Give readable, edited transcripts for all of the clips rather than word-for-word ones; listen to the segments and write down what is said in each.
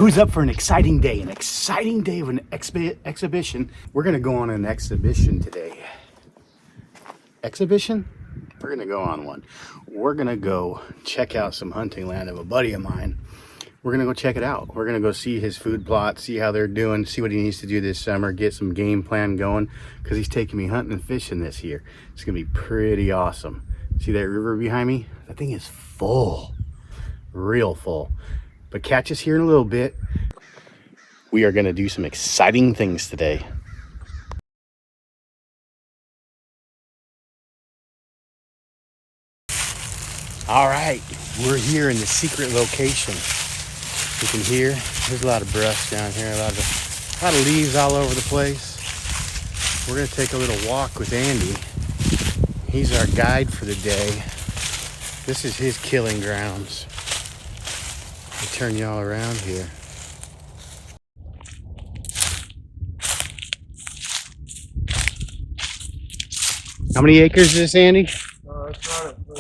Who's up for an exciting day? An exciting day of an exhibition. We're gonna go on an exhibition today. Exhibition? We're gonna go on one. We're gonna go check out some hunting land of a buddy of mine. We're gonna go check it out. We're gonna go see his food plot, see how they're doing, see what he needs to do this summer, get some game plan going, because he's taking me hunting and fishing this year. It's gonna be pretty awesome. See that river behind me? That thing is full, real full. But catch us here in a little bit. We are gonna do some exciting things today. All right, we're here in the secret location. You can hear there's a lot of brush down here, a lot of leaves all over the place. We're gonna take a little walk with Andy. He's our guide for the day. This is his killing grounds. I'll turn you all around here. How many acres is this, Andy? It's not at 3.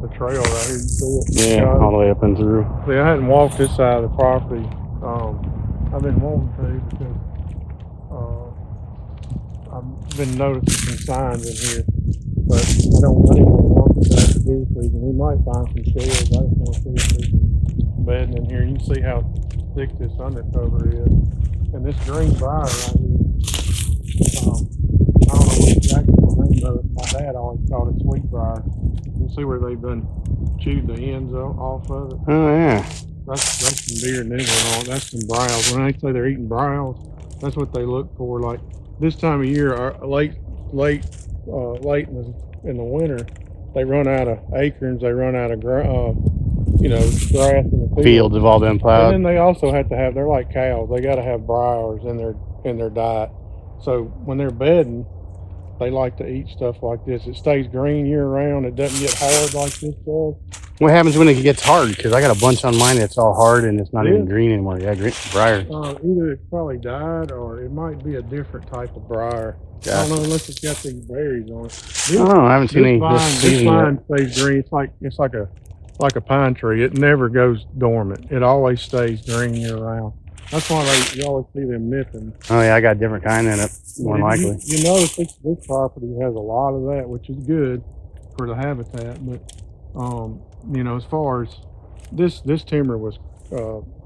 The trail right here, you see it? Yeah, all the way up and through. See, I hadn't walked this side of the property. I've been wanting to because I've been noticing some signs in here, but I don't want anyone to walk into that deer season. We might find some shells. I just want to see if there's bedding in here. You can see how thick this undercover is. And this green briar right here, I don't know what exactly the name of it. My dad always called it sweet briar. You can see where they've been chewed the ends off of it. Oh yeah. That's some deer nibbling on it. That's some browse. When I say they're eating browse, that's what they look for. Like this time of year, late in the winter, they run out of acorns. They run out of grass in the Fields have all been plowed. And then they also have to have. They're like cows. They got to have briars in their diet. So when they're bedding, they like to eat stuff like this. It stays green year round. It doesn't get hard like this does. What happens when it gets hard? Because I got a bunch on mine that's all hard and it's not even green anymore. Yeah, green briar. Either it's probably died or it might be a different type of briar. Gotcha. I don't know unless it's got these berries on it. I haven't seen any this season yet. This vine stays green. It's like a pine tree. It never goes dormant. It always stays green year round. That's why you always see them nipping. Oh yeah, I got a different kind in it, more than likely. You notice this property has a lot of that, which is good for the habitat. But as far as this timber was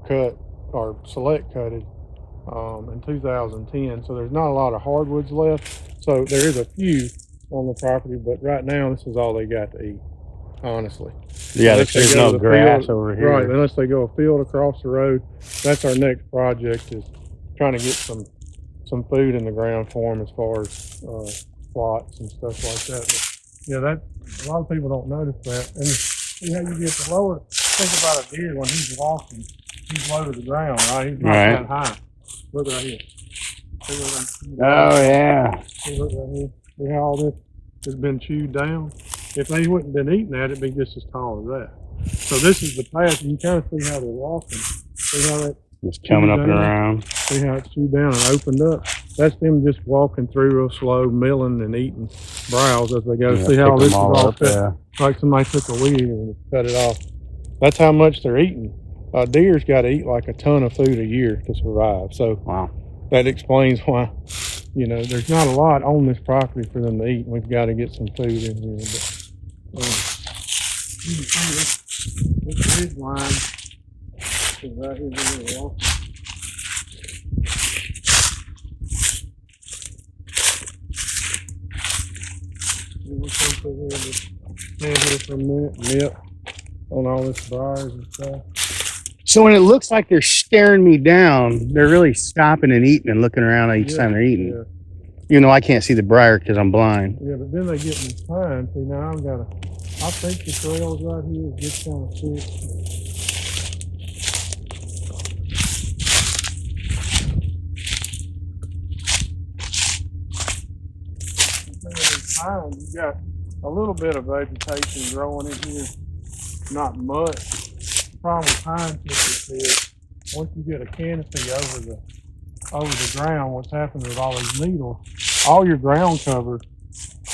cut or select cutted in 2010, so there's not a lot of hardwoods left. So there is a few on the property, but right now this is all they got to eat. Honestly. Yeah, there's no grass over here. Right, unless they go a field across the road. That's our next project, is trying to get some food in the ground for them as far as plots and stuff like that. But yeah, a lot of people don't notice that. And see how you get the lower, think about a deer when he's walking, he's low to the ground, right? He's not that high. Look right here. Oh yeah. See, look right here. See how all this has been chewed down? If they wouldn't have been eating that, it'd be just as tall as that. So this is the path, and you kind of see how they're walking. See how that it's coming up and around. See how it's chewed down and opened up? That's them just walking through real slow, milling and eating browse as they go. Yeah, see how this is all up, cut, like somebody took a weed and cut it off. That's how much they're eating. Deer's got to eat like a ton of food a year to survive. So wow, that explains why, there's not a lot on this property for them to eat. We've got to get some food in here. But, you can see this ridge line is right here where we're walking. We'll come through here and stand here for a minute and nip on all this briars and stuff. So when it looks like they're staring me down, they're really stopping and eating and looking around each time they're eating. Yeah. Even though I can't see the briar because I'm blind. Yeah, but then they get in the pine. See, now I think the trails right here is just kind of thick. pine, you got a little bit of vegetation growing in here, not much. The problem with pine thickets is once you get a canopy over the ground, what's happening with all these needles, all your ground cover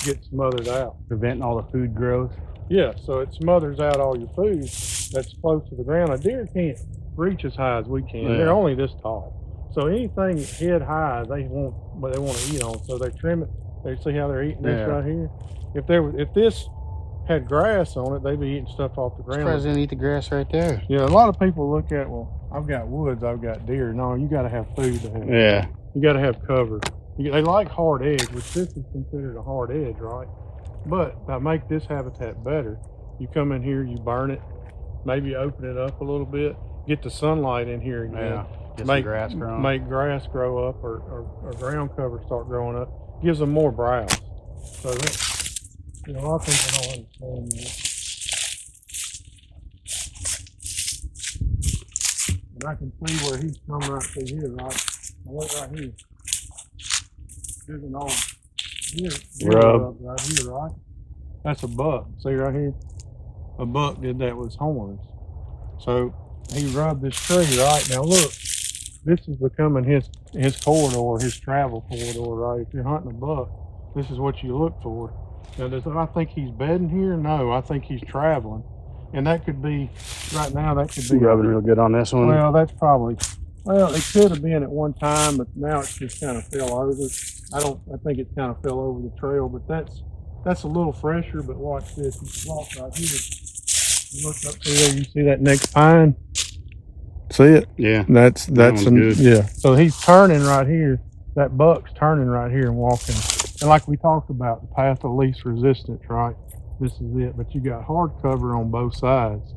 gets smothered out. Preventing all the food growth. Yeah, so it smothers out all your food that's close to the ground. A deer can't reach as high as we can. Yeah. They're only this tall. So anything head high, they want to eat on. So they trim it. They see how they're eating this right here. If this had grass on it, they'd be eating stuff off the ground. Surprised they didn't eat the grass right there. Yeah, a lot of people look at, well, I've got woods, I've got deer. No, you got to have food to have. Yeah. You got to have cover. They like hard edge, which this is considered a hard edge, right? But to make this habitat better, you come in here, you burn it, maybe open it up a little bit, get the sunlight in here again. Yeah. Get some grass growing. Make grass grow up or ground cover start growing up. Gives them more browse. So that, a lot of people don't understand that. And I can see where he's coming right through here, right? Now look right here. There's an old deer rub right here, right? That's a buck. See right here? A buck did that with his horns. So he rubbed this tree, right? Now look, this is becoming his corridor, his travel corridor, right? If you're hunting a buck, this is what you look for. Now, does I think he's bedding here? No, I think he's traveling. And that could be, right now, that could be. Rubbing real good on this one. Well, that's probably, well, it could have been at one time, but now it's just kind of fell over. I think it kind of fell over the trail, but that's a little fresher. But watch this, you walk right here. You look up there, you see that next pine? See it? Yeah. That's good. Yeah. So he's turning right here. That buck's turning right here and walking. And like we talked about, the path of least resistance, right? This is it. But you got hard cover on both sides.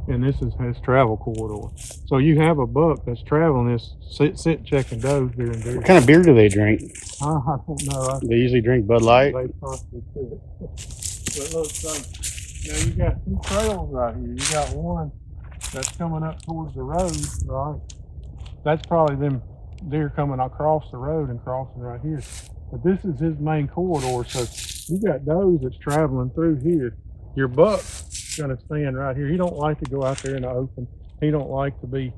And this is his travel corridor. So you have a buck that's traveling this, sit checking does during deer. What kind of beer do they drink? I don't know. They usually drink Bud Light. They possibly could. But look, so now you got two trails right here. You got one that's coming up towards the road, right? That's probably them deer coming across the road and crossing right here. But this is his main corridor, so you got does that's traveling through here. Your buck's gonna stand right here. He don't like to go out there in the open. He don't like to be,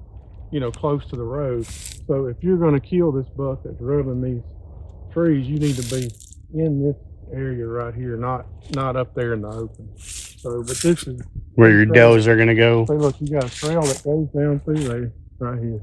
close to the road. So if you're gonna kill this buck that's rubbing these trees, you need to be in this area right here, not up there in the open. So, but this is where your does are gonna go. See, look, you got a trail that goes down through there, right here,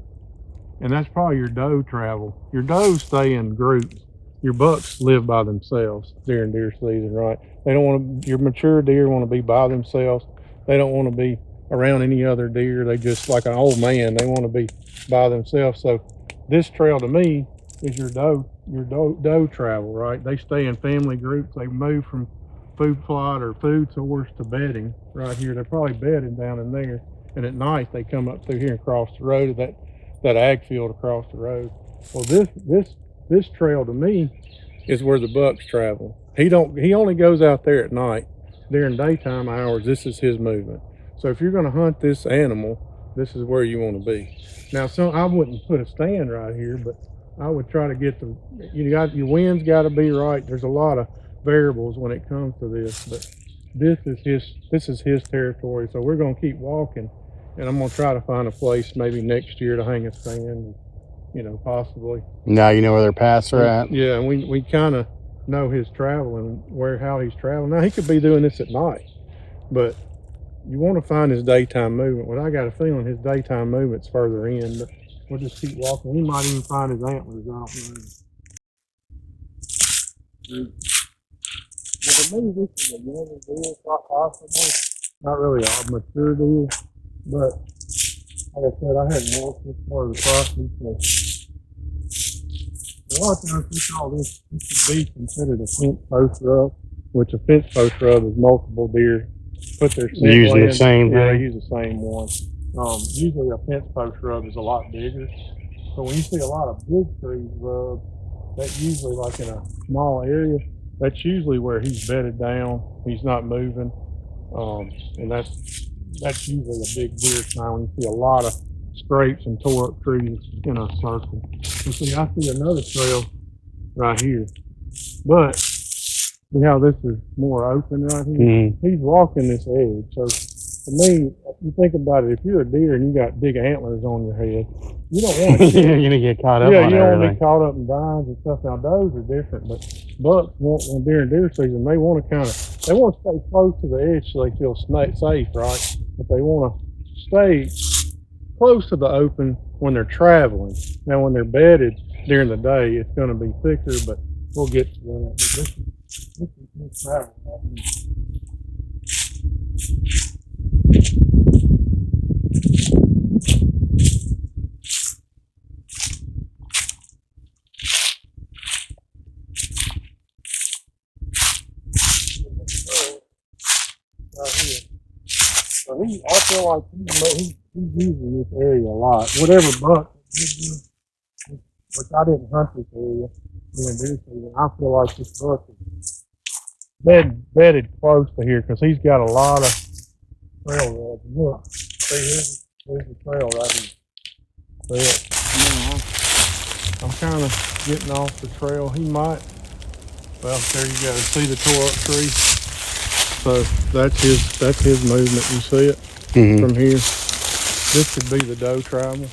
and that's probably your doe travel. Your does stay in groups. Your bucks live by themselves during deer season, right? They don't want to. Your mature deer want to be by themselves. They don't want to be around any other deer. They just like an old man. They want to be by themselves. So, this trail to me is your doe travel, right? They stay in family groups. They move from food plot or food source to bedding right here. They're probably bedding down in there, and at night they come up through here and cross the road to that ag field across the road. Well, this trail to me is where the buck's travel. He only goes out there at night. During daytime hours, this is his movement. So if you're going to hunt this animal, this is where you want to be. Now, I wouldn't put a stand right here, but I would try to get your wind's got to be right. There's a lot of variables when it comes to this, but this is his territory. So we're going to keep walking, and I'm going to try to find a place maybe next year to hang a stand, possibly. Now you know where their paths are at. Yeah, and we kind of know his travel and how he's traveling. Now he could be doing this at night, but you want to find his daytime movement. Well, I got a feeling his daytime movement's further in, but we'll just keep walking. We might even find his antlers. I don't know. But to me, this is a young deer, possibly. Not really a mature deer, but like I said, I hadn't walked this part of the property. So a lot of times we call this would be considered a fence post rub, which a fence post rub is multiple deer put their scent using the same they thing. use the same one. Usually a fence post rub is a lot bigger. So when you see a lot of big trees rub, that's usually like in a small area. That's usually where he's bedded down. He's not moving, and that's usually a big deer sign when you see a lot of scrapes and tore up trees in a circle. You see, I see another trail right here, but See how this is more open right here? Mm-hmm. He's walking this edge. So to me, you think about it, if you're a deer and you got big antlers on your head, you don't want to You're gonna get caught up yeah, on you don't want to be everything. caught up in vines and stuff. Now those are different, but bucks want when during deer season they want to stay close to the edge so they feel safe, right? But they want to stay close to the open when they're traveling. Now when they're bedded during the day, it's going to be thicker, but we'll get to that. This is travel. Right here. So I feel like he's using this area a lot. Whatever buck, which I didn't hunt this area during deer season, I feel like this buck is bedded close to here because he's got a lot of trail rods. Look, see, here's the trail right here. See it? I'm kind of getting off the trail. He might. Well, there you go. See the tore up tree? So that's his movement. You see it from here? This could be the doe travel.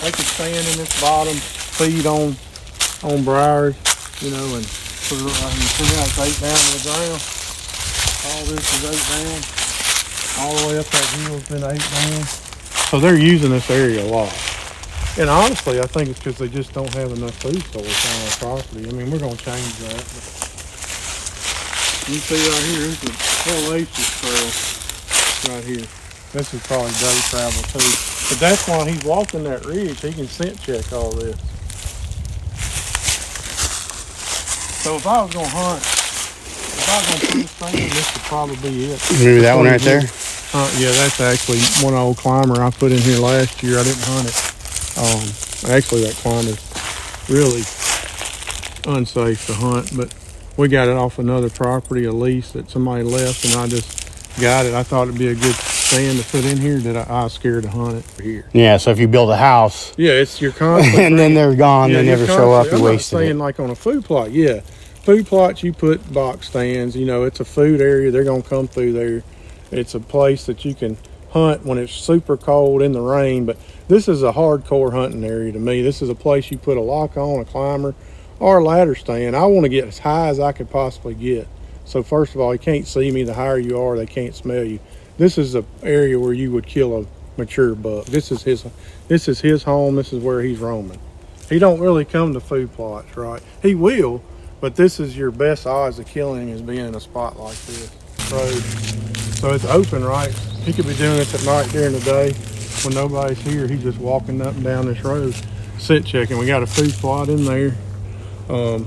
They could stand in this bottom, feed on briars, you know, and put it right here. See how it's 8 down to the ground? All this is 8 down. All the way up that hill's been 8 down. So they're using this area a lot. And honestly, I think it's because they just don't have enough food source on our property. I mean, we're going to change that. But you see right here, this is hellacious trail right here. This is probably doe travel too. But that's why he's walking that ridge. He can scent check all this. So if I was going to hunt, if I was going to put a stand, this would probably be it. Maybe that one right there? Yeah, that's actually one old climber I put in here last year. I didn't hunt it. Actually, that climber's really unsafe to hunt, but we got it off another property, a lease that somebody left, and I just got it. I thought it'd be a good stand to put in here that I was scared to hunt it here. Yeah, so if you build a house, yeah, it's your constant and then they're gone, they never show up, you wasted it. I'm not saying like on a food plot, yeah. Food plots, you put box stands, you know, it's a food area, they're gonna come through there. It's a place that you can hunt when it's super cold in the rain, but this is a hardcore hunting area to me. This is a place you put a lock on, a climber, or a ladder stand. I want to get as high as I could possibly get. So first of all, you can't see me. The higher you are, they can't smell you. This is the area where you would kill a mature buck. This is his home. This is where he's roaming. He don't really come to food plots, right? He will, but this is your best odds of killing him is being in a spot like this road. So it's open, right? He could be doing this at night during the day when nobody's here. He's just walking up and down this road, scent checking. We got a food plot in there. On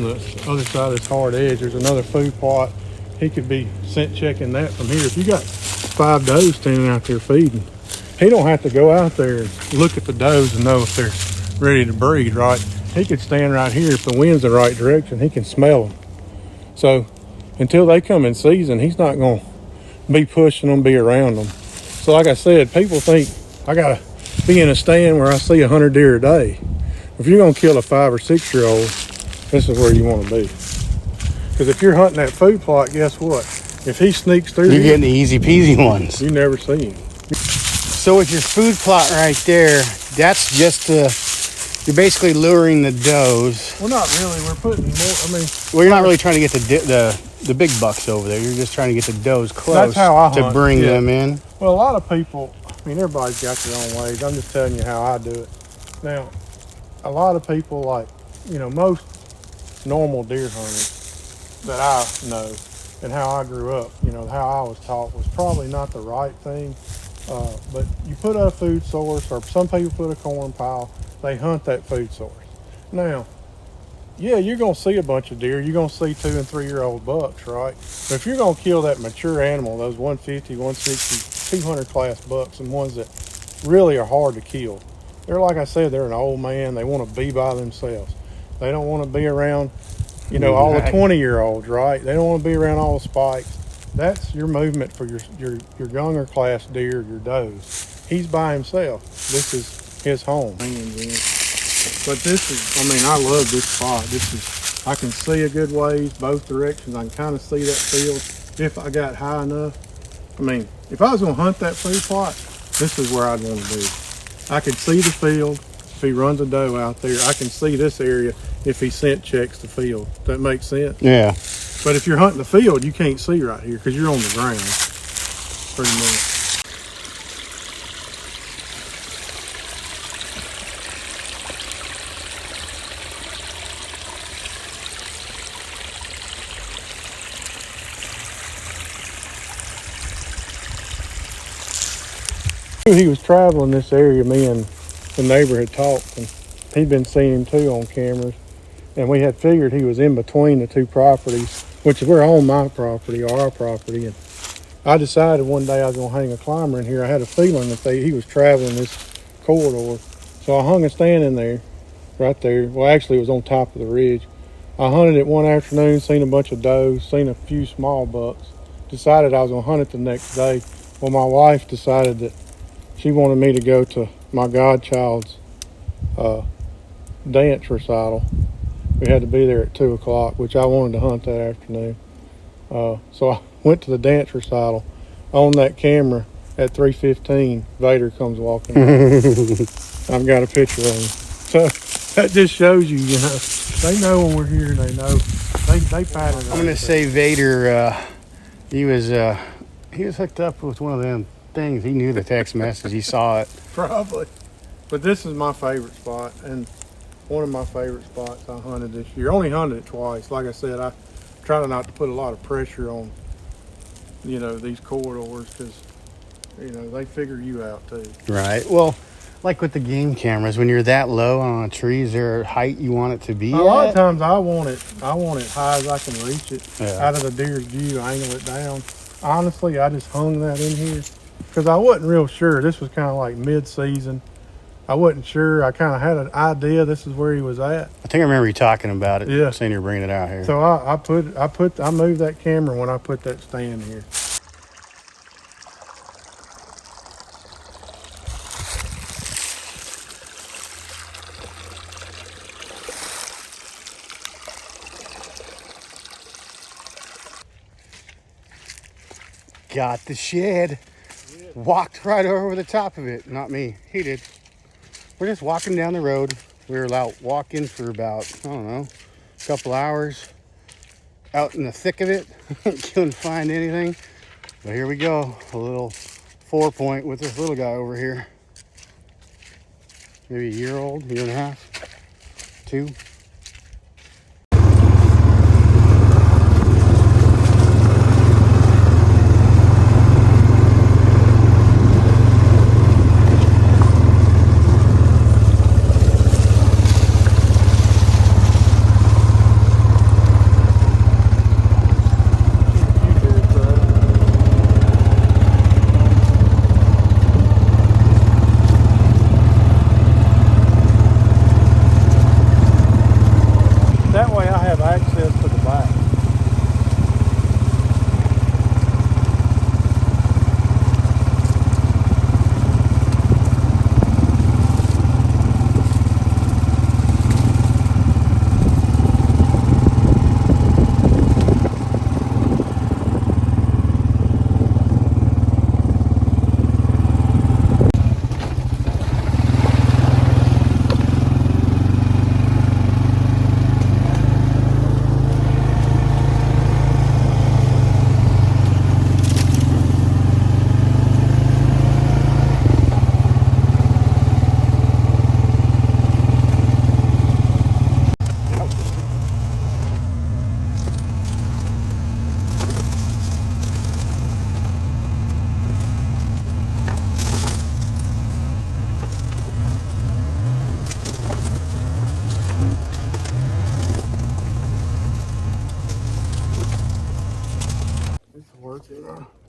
the other side of this hard edge, there's another food plot. He could be scent checking that from here. If you got 5 does standing out there feeding, he don't have to go out there and look at the does and know if they're ready to breed, right? He could stand right here. If the wind's the right direction, he can smell them. So until they come in season, he's not going to be pushing them, be around them. So like I said, people think I got to be in a stand where I see 100 deer a day. If you're going to kill a 5 or 6 year old, this is where you want to be. Because if you're hunting that food plot, guess what? If he sneaks through, you're getting the easy peasy ones. You never see him. So with your food plot right there, that's just you're basically luring the does. Well, not really. We're putting more. I mean, well, you're not really trying to get the big bucks over there. You're just trying to get the does close. That's how I hunt, to bring them in. Well, a lot of people. I mean, everybody's got their own ways. I'm just telling you how I do it. Now, a lot of people, like, you know, most normal deer hunters that I know and how I grew up, you know, how I was taught was probably not the right thing. But you put a food source, or some people put a corn pile, they hunt that food source. Now, yeah, you're going to see a bunch of deer. You're going to see 2 and 3 year old bucks, right? But if you're going to kill that mature animal, those 150, 160, 200 class bucks, and ones that really are hard to kill, they're, like I said, they're an old man. They want to be by themselves. They don't want to be around, you know, all the 20 year olds, right? They don't want to be around all the spikes. That's your movement for your younger class deer, your does. He's by himself. This is his home. But this is, I mean, I love this spot. This is I can see a good ways both directions. I can kind of see that field if I got high enough. I mean, if I was gonna hunt that food plot, this is where I'd want to be. I could see the field. If he runs a doe out there, I can see this area if he scent checks the field. That makes sense? Yeah. But if you're hunting the field, you can't see right here because you're on the ground, pretty much. He was traveling this area. Me and the neighbor had talked, and he'd been seeing him too on cameras. And we had figured he was in between the two properties, which we're on my property or our property. And I decided one day I was gonna hang a climber in here. I had a feeling that he was traveling this corridor, so I hung a stand in there, right there. Well, actually, it was on top of the ridge. I hunted it one afternoon, seen a bunch of does, seen a few small bucks. Decided I was gonna hunt it the next day. Well, my wife decided that she wanted me to go to my godchild's dance recital. We had to be there at 2 o'clock, which I wanted to hunt that afternoon. So I went to the dance recital. On that camera at 3:15, Vader comes walking in. I've got a picture of him. So that just shows you, you know, they know when we're here. They know. They pattern. I'm gonna say Vader. He was hooked up with one of them things. He knew the text message. He saw it. Probably. But this is my favorite spot, and one of my favorite spots I hunted this year. Only hunted it twice. Like I said, I try not to put a lot of pressure on, you know, these corridors because, you know, they figure you out too. Right. Well, like with the game cameras, when you're that low on a tree, is there a height you want it to be A lot of times I want it high as I can reach it, out of the deer's view, angle it down. Honestly, I just hung that in here because I wasn't real sure. This was kind of like mid-season. I wasn't sure. I kind of had an idea this is where he was at. I think I remember you talking about it. Yeah. Saying you're bringing it out here. So I moved that camera when I put that stand here. Got the shed. Yeah. Walked right over the top of it. Not me. He did. We're just walking down the road. We were out walking for about, I don't know, a couple hours. Out in the thick of it. Couldn't find anything. But here we go. A little 4-point with this little guy over here. Maybe a year old, year and a half, 2.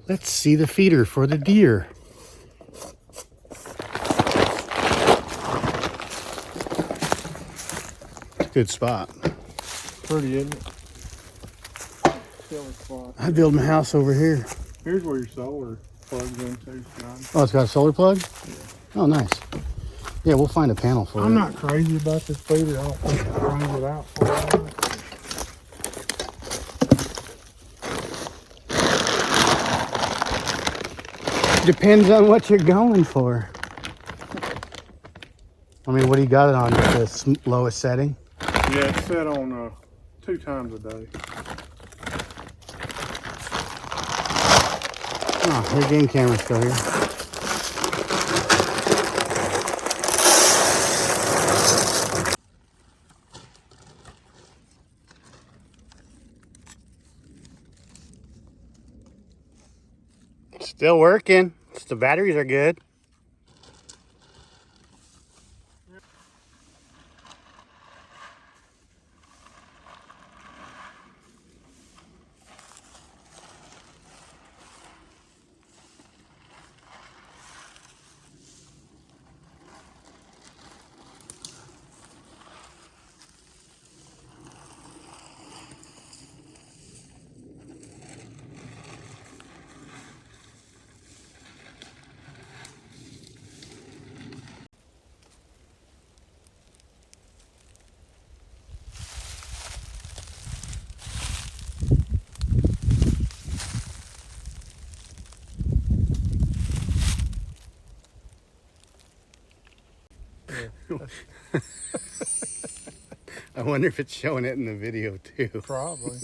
Let's see the feeder for the deer. It's a good spot. Pretty, isn't it? Silly spot. I'd build my house over here. Here's where your solar plugs into, John. Oh, it's got a solar plug? Yeah. Oh, nice. Yeah, we'll find a panel for it. I'm not crazy about this feeder. I don't think I grind it out for Depends on what you're going for. I mean, what do you got it on? The lowest setting? Yeah, it's set on 2 times a day. Oh, your game camera's still here. Still working. The batteries are good. I wonder if it's showing it in the video too. Probably.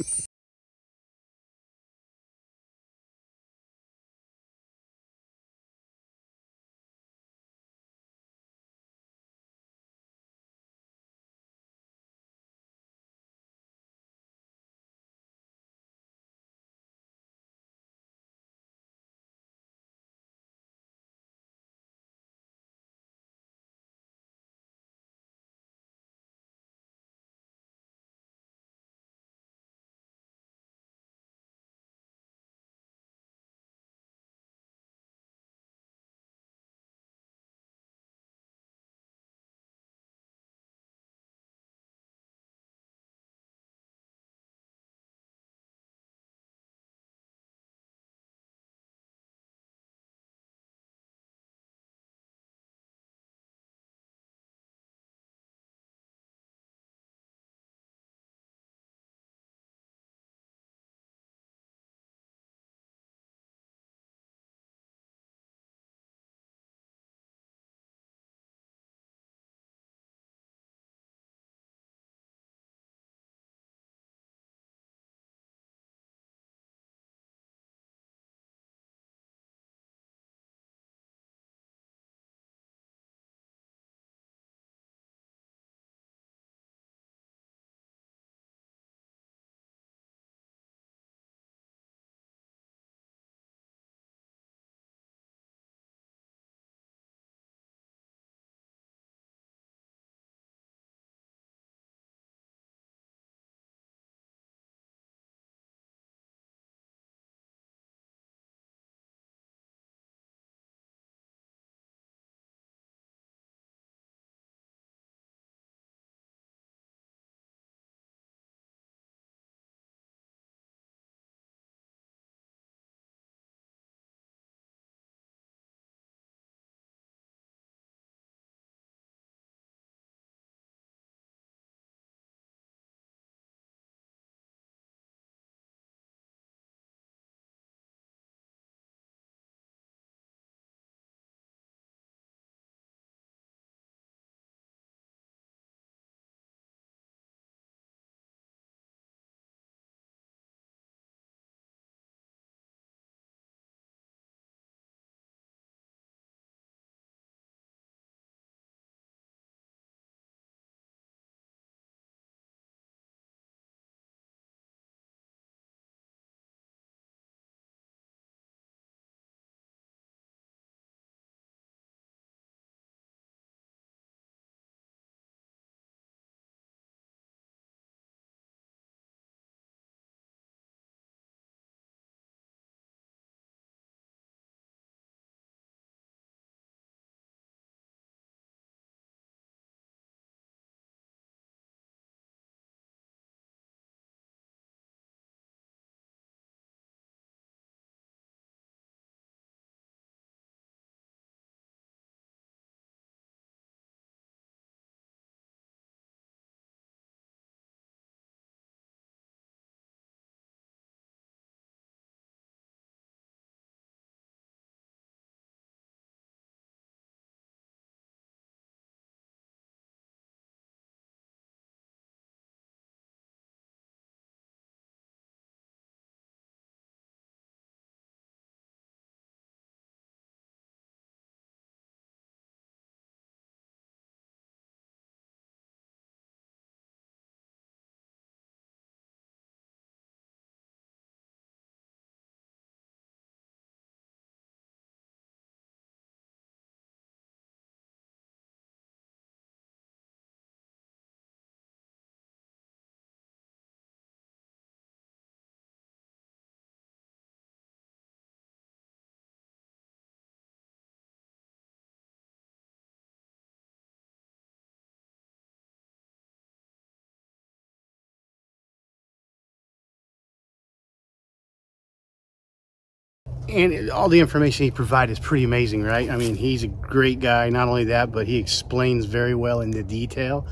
And all the information he provides is pretty amazing, right? I mean, he's a great guy. Not only that, but he explains very well into detail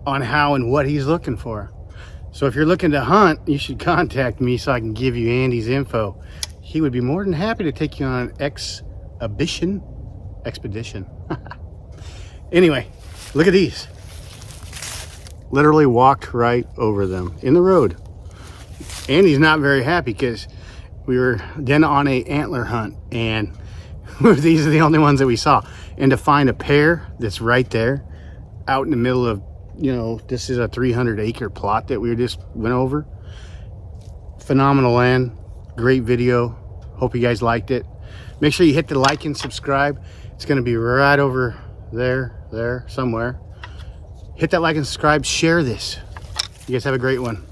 on how and what he's looking for. So if you're looking to hunt, you should contact me so I can give you Andy's info. He would be more than happy to take you on an expedition. Anyway, look at these. Literally walked right over them in the road. Andy's not very happy because we were then on a antler hunt, and these are the only ones that we saw. And to find a pair that's right there out in the middle of, you know, this is a 300-acre plot that we just went over. Phenomenal land, great video. Hope you guys liked it. Make sure you hit the like and subscribe. It's going to be right over there somewhere. Hit that like and subscribe. Share this. You guys have a great one.